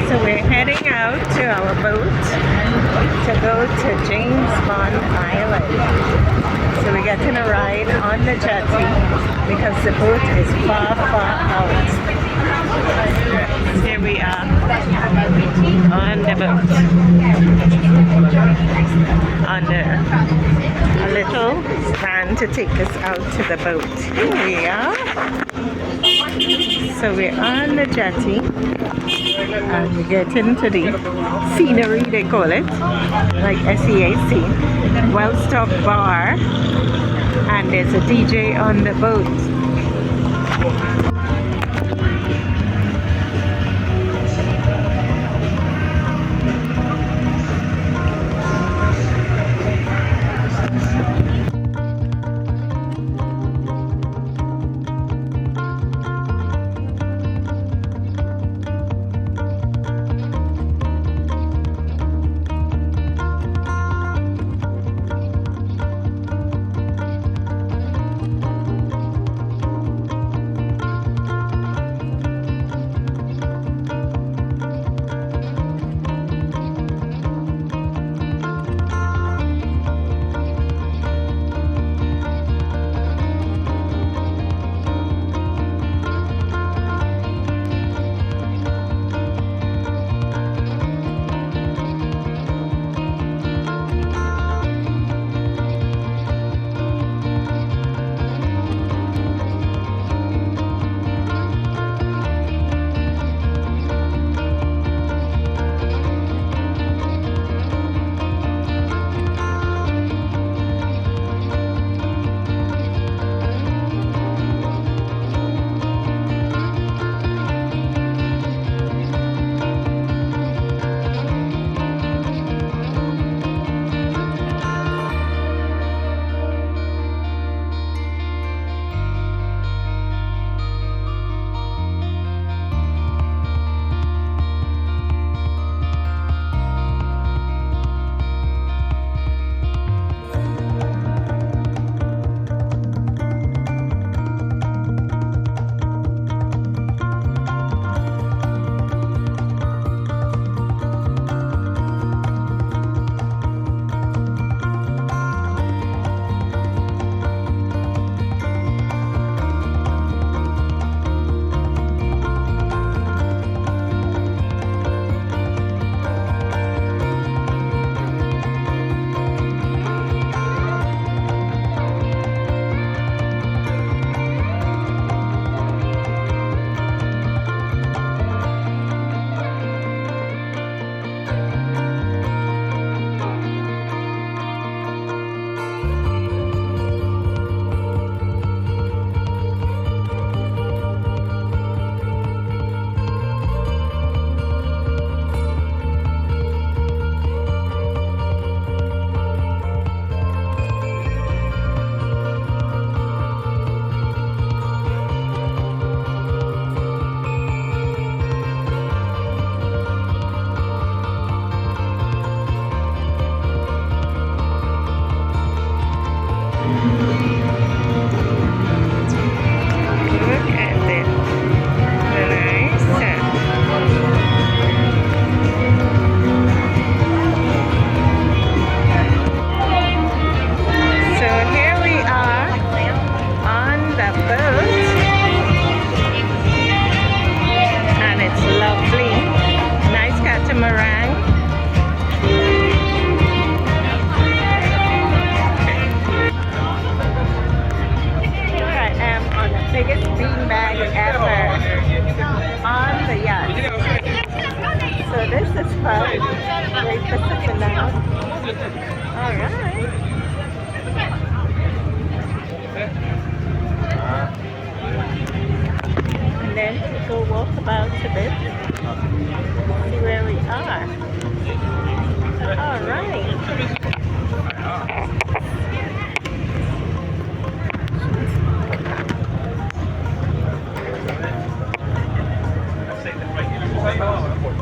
So we're heading out to our boat to go to James Bond Island. So we're getting a ride on the jetty because the boat is far, far out. Here we are on the boat under a little van to take us out to the boat. Here we are. So we're on the jetty and we get into the scenery, they call it, like SEAC, well-stocked bar, and there's a DJ on the boat.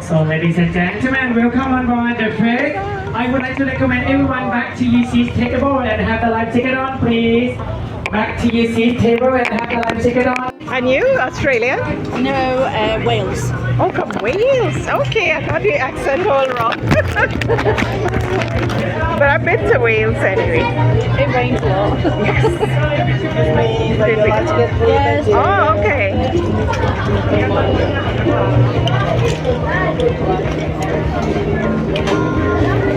So ladies and gentlemen, welcome on board the Phuket. I would like to recommend everyone back to your seat table and have the life jacket on, please. Back to your seat table and have the life jacket on. And you, Australia? No, Wales. Oh, from Wales. Okay, I got the accent all wrong. But I've been to Wales anyway. It rains a lot. Yes. Oh, okay.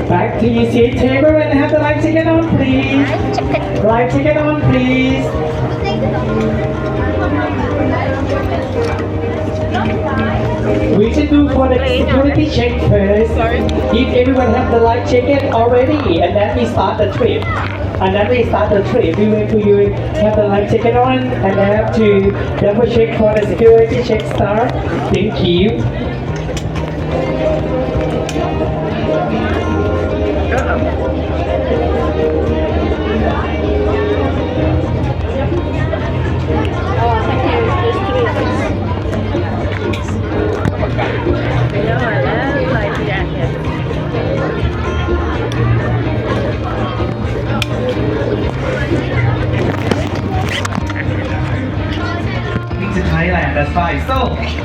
Back to your seat table and have the life ticket on, please. Life ticket on, please. We should do for the security check first. If everyone have the life ticket already, and then we start the trip. We wait for you have the life ticket on, and I have to double check for the security check start. Thank you. To Thailand, that's fine. So,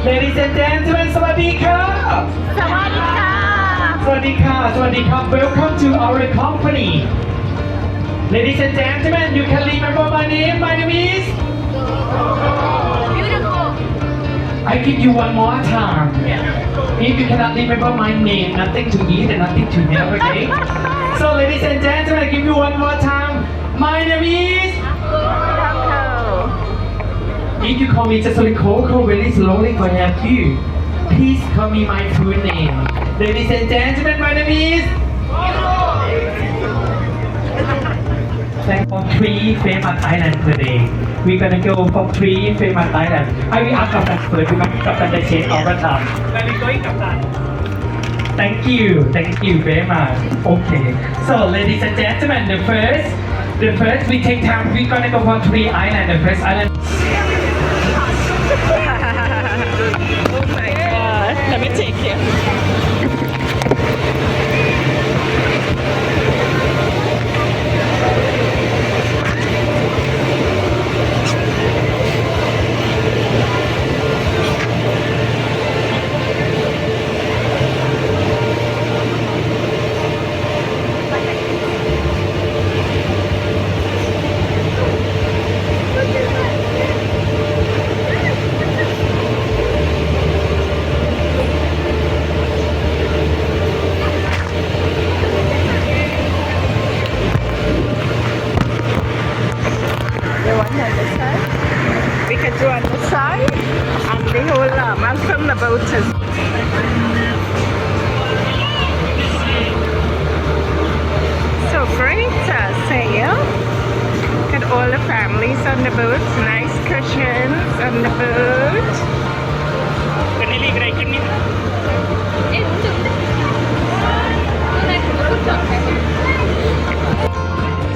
ladies and gentlemen, สวัสดีครับ สวัสดีค่ะ สวัสดีค่ะ สวัสดีครับ Welcome to our company. Ladies and gentlemen, you can remember my name. My name is. Beautiful. I give you one more time. If you cannot remember my name, nothing to eat and nothing to have, okay? So, ladies and gentlemen, I give you one more time. My name is. If you call me just like Coco very slowly for help you, please call me my full name. Ladies and gentlemen, my name is. Thank for 3 famous islands today. We're gonna go for 3 famous islands. I will ask Captain first because Captain they change all the time. Where we going, Captain? Thank you very much. Okay. So, ladies and gentlemen, the first we take time. We're gonna go for 3 islands. The first island. Oh my god. Let me take you. We can do on the side and the whole I'll film the boat as so great sail. Look at all the families on the boat, nice cushions on the boat.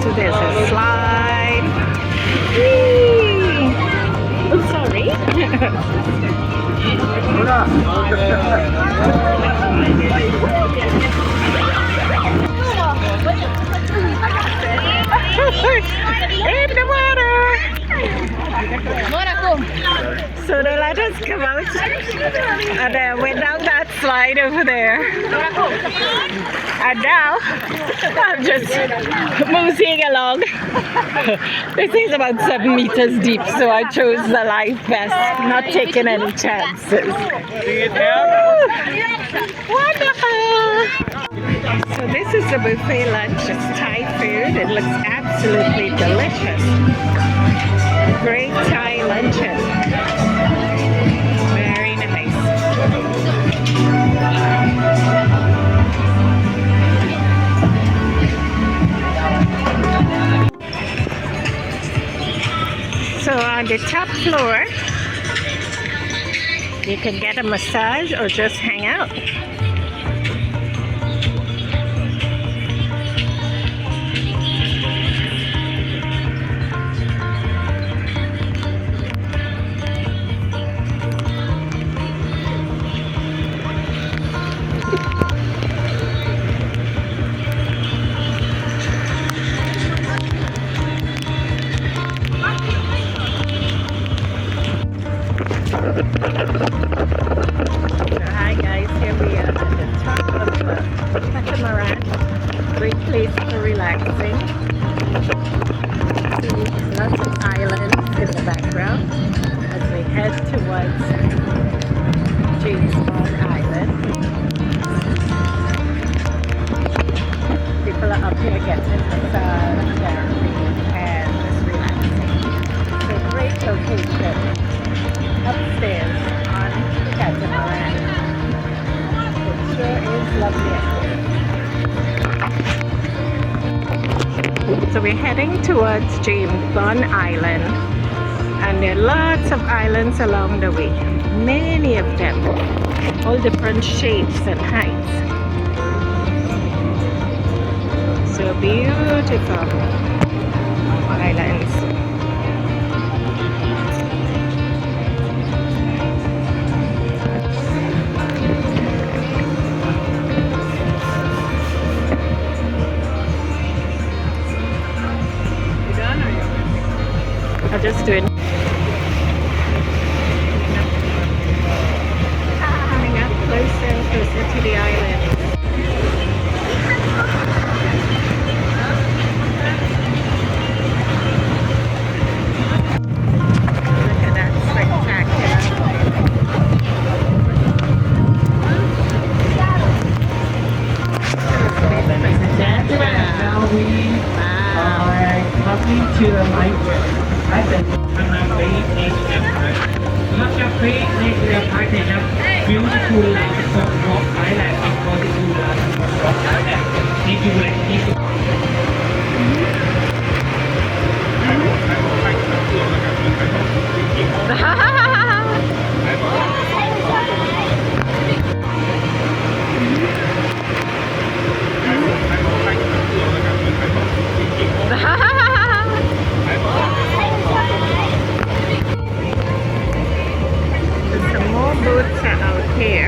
So there's a slide. Whee! Oh, sorry. In the water. So they let us come out and went down that slide over there. And now I'm just moseying along. This is about 7 meters deep, so I chose the life vest, not taking any chances. Wonderful! So this is the buffet lunch. It's Thai food. It looks absolutely delicious. Great Thai luncheon. Very nice. So on the top floor, you can get a massage or just hang out. we're heading towards Jamestown Island, and there are lots of islands along the way, many of them, all different shapes and heights. So beautiful islands. I'm just doing coming up closer and closer to the island. Look at that, spectacular. Ladies and gentlemen, now we are coming to the library. Beautiful landscape of Thailand, beautiful landscape of Thailand. If you like, Some more boats are out here.